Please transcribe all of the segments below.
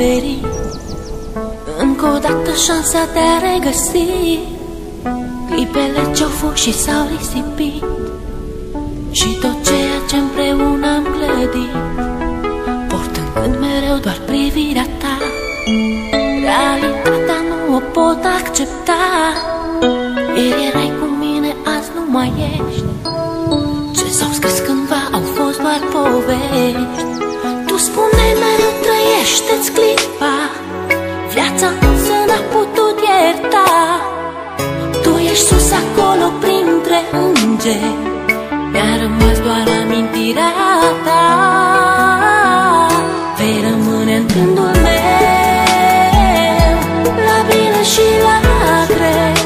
oferi încă o dată șansa de a regăsi clipele ce-au fost și s-au risipit și tot ceea ce împreună am clădit, portând mereu doar privirea ta. Realitatea nu o pot accepta. Ieri erai cu mine, azi nu mai ești. Ce s-au scris cândva au fost doar povești. Tu spuneai mereu trăiește-ți clipa, viața însă n-a putut ierta. Tu ești sus acolo printre îngeri, mi-a rămas doar amintirea ta. Vei rămâne în gândul meu, la bine și la greu.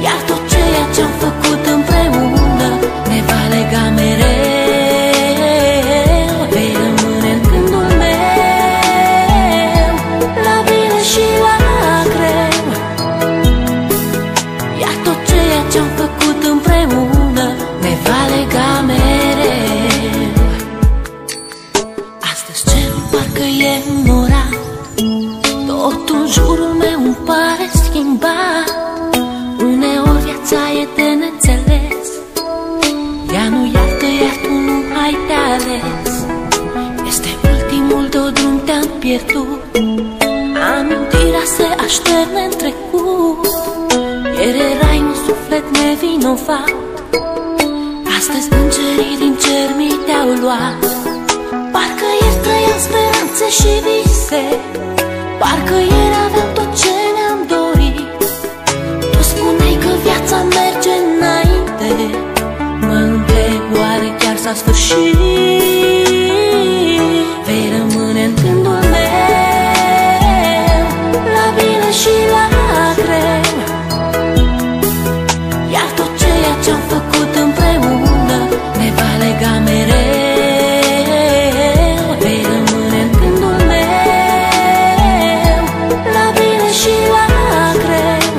Iar tot ceea ce-am făcut împreună ne va lega mereu. Vei rămâne în gândul meu, la bine și la greu. Iar tot ceea ce-am făcut împreună ne va lega mereu. Astăzi cerul parcă e înnorat, totul în jurul meu îmi pare schimbat. Uneori viața e de neînțeles, ea nu iartă, iar tu nu ai de ales. Este ultimul tău drum, te-am pierdut, amintirea se așterne în trecut. Ieri erai un suflet nevinovat, astăzi îngerii din cer mi te-au luat. Parcă ieri trăiam speranțe și vise, parcă ieri aveam tot ce ne-am dorit. Tu spuneai că viața merge înainte, mă întreb oare chiar s-a sfârșit. Vei rămâne în gândul meu, la bine și la greu. Iar tot ceea ce-am făcut împreună ne va lega mereu. Vei rămâne în gândul meu, la bine și la greu.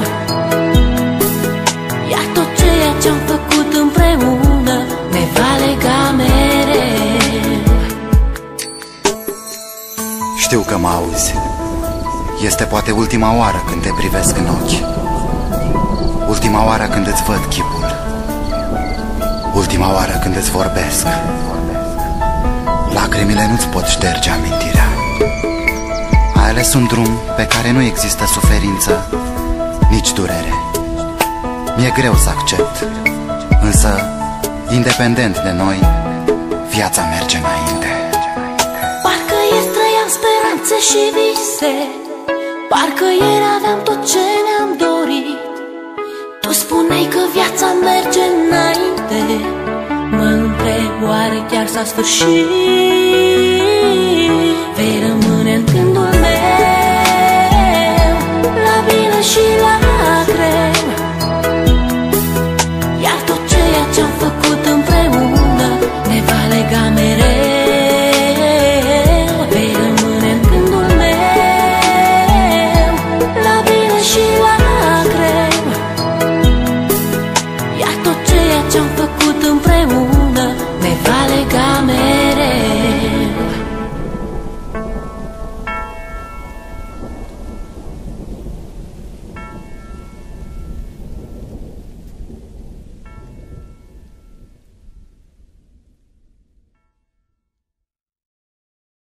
Iar tot ceea ce-am făcut împreună ne va lega mereu. Știu că mă auzi. Este poate ultima oară când te privesc în ochi, ultima oară când îți văd chipul, ultima oară când îți vorbesc. Lacrimile nu-ți pot șterge amintirea. Ai ales un drum pe care nu există suferință, nici durere. Mi-e greu să accept, însă, independent de noi, viața merge înainte. Parcă ieri trăiam speranțe și vise, parcă ieri aveam tot ce ne-am dorit. Tu spuneai că viața merge înainte, mă întreb oare chiar s-a sfârșit. Vei